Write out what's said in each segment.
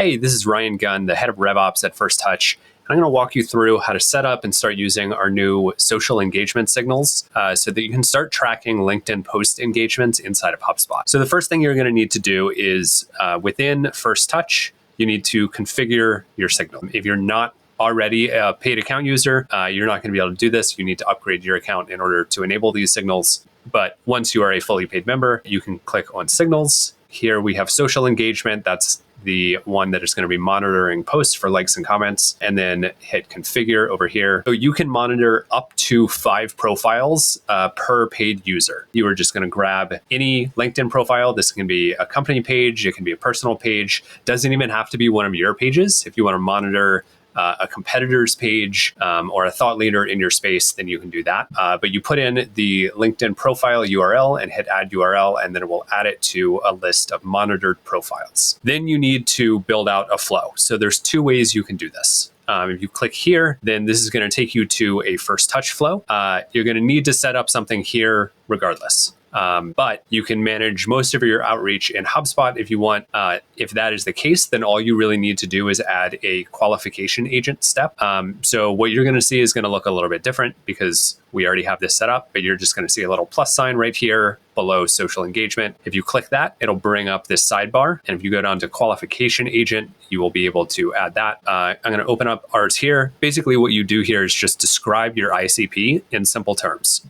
Hey, this is Ryan Gunn, the head of RevOps at First Touch. I'm going to walk you through how to set up and start using our new social engagement signals so that you can start tracking LinkedIn post engagements inside of HubSpot. So the first thing you're going to need to do is within First Touch, you need to configure your signal. If you're not already a paid account user, you're not going to be able to do this. You need to upgrade your account in order to enable these signals. But once you are a fully paid member, you can click on signals. Here we have social engagement. That's the one that is going to be monitoring posts for likes and comments, and then hit configure over here. So you can monitor up to 5 profiles per paid user. You are just going to grab any LinkedIn profile. This can be a company page. It can be a personal page. Doesn't even have to be one of your pages. If you want to monitor a competitor's page or a thought leader in your space, then you can do that. But you put in the LinkedIn profile URL and hit add URL, and then it will add it to a list of monitored profiles. Then you need to build out a flow. So there's 2 ways you can do this. If you click here, then this is going to take you to a First Touch flow. You're going to need to set up something here regardless. But you can manage most of your outreach in HubSpot if you want. If that is the case, then all you really need to do is add a qualification agent step. So what you're going to see is going to look a little bit different because we already have this set up, but you're just going to see a little plus sign right here below social engagement. If you click that, it'll bring up this sidebar. And if you go down to qualification agent, you will be able to add that. I'm going to open up ours here. Basically, what you do here is just describe your ICP in simple terms.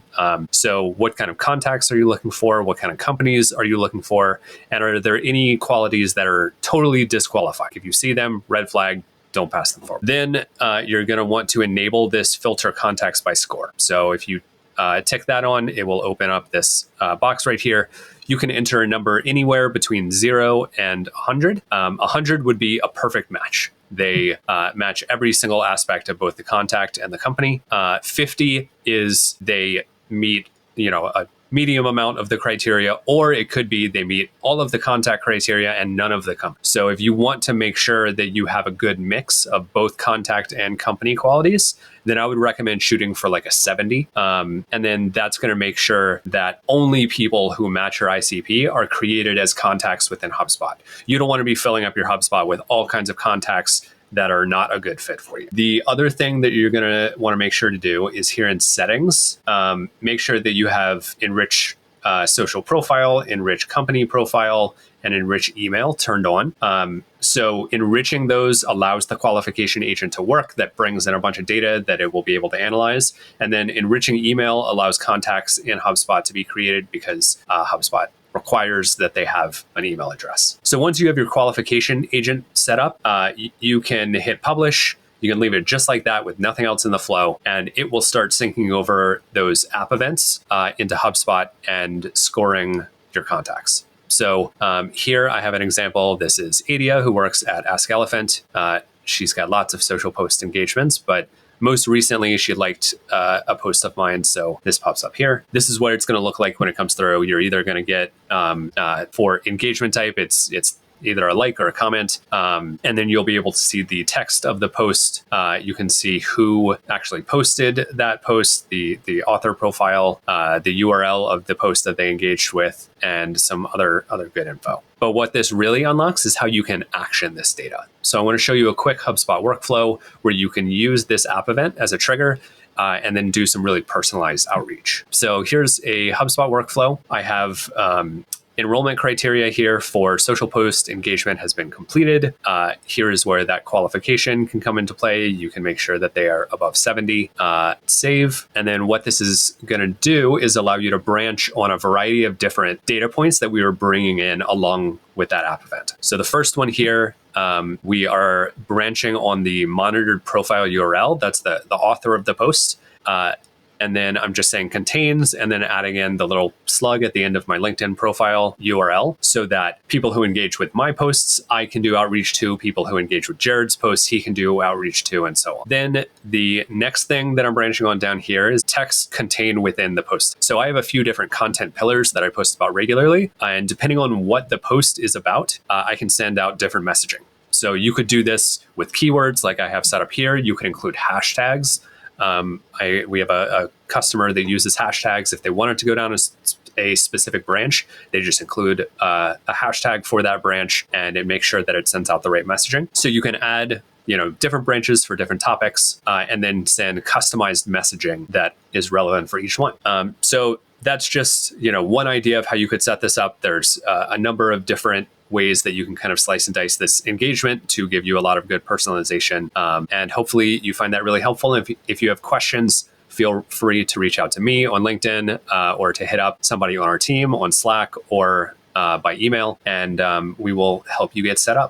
So what kind of contacts are you looking for? What kind of companies are you looking for? And are there any qualities that are totally disqualified? If you see them, red flag, don't pass them forward. Then you're going to want to enable this filter contacts by score. So if you tick that on, it will open up this box right here. You can enter a number anywhere between 0 and 100. 100 would be a perfect match. They match every single aspect of both the contact and the company. 50 is they meet, a medium amount of the criteria, or it could be they meet all of the contact criteria and none of the company. So if you want to make sure that you have a good mix of both contact and company qualities, then I would recommend shooting for like a 70. And then that's going to make sure that only people who match your ICP are created as contacts within HubSpot. You don't want to be filling up your HubSpot with all kinds of contacts that are not a good fit for you. The other thing that you're going to want to make sure to do is here in settings, make sure that you have enrich social profile, enrich company profile, and enrich email turned on. So enriching those allows the qualification agent to work. That brings in a bunch of data that it will be able to analyze. And then enriching email allows contacts in HubSpot to be created because HubSpot requires that they have an email address. So once you have your qualification agent set up, you can hit publish. You can leave it just like that with nothing else in the flow, and it will start syncing over those app events into HubSpot and scoring your contacts. So here I have an example. This is Adia, who works at Ask Elephant. She's got lots of social post engagements, but most recently, she liked a post of mine, so this pops up here. This is what it's going to look like when it comes through. You're either going to get, for engagement type, it's either a like or a comment, and then you'll be able to see the text of the post. You can see who actually posted that post, the author profile, the URL of the post that they engaged with, and some other good info. But what this really unlocks is how you can action this data. So I want to show you a quick HubSpot workflow where you can use this app event as a trigger and then do some really personalized outreach. So here's a HubSpot workflow. I have enrollment criteria here for social post engagement has been completed. Here is where that qualification can come into play. You can make sure that they are above 70. Save. And then what this is going to do is allow you to branch on a variety of different data points that we are bringing in along with that app event. So the first one here, we are branching on the monitored profile URL. That's the author of the post. And then I'm just saying contains, and then adding in the little slug at the end of my LinkedIn profile URL so that people who engage with my posts, I can do outreach to. People who engage with Jared's posts, he can do outreach to, and so on. Then the next thing that I'm branching on down here is text contained within the post. So I have a few different content pillars that I post about regularly. And depending on what the post is about, I can send out different messaging. So you could do this with keywords like I have set up here. You could include hashtags. We have a customer that uses hashtags. If they wanted to go down a specific branch, they just include a hashtag for that branch, and it makes sure that it sends out the right messaging. So you can add different branches for different topics, and then send customized messaging that is relevant for each one. So that's just one idea of how you could set this up. There's a number of different ways that you can kind of slice and dice this engagement to give you a lot of good personalization. And hopefully you find that really helpful. If you have questions, feel free to reach out to me on LinkedIn, or to hit up somebody on our team on Slack or by email, and we will help you get set up.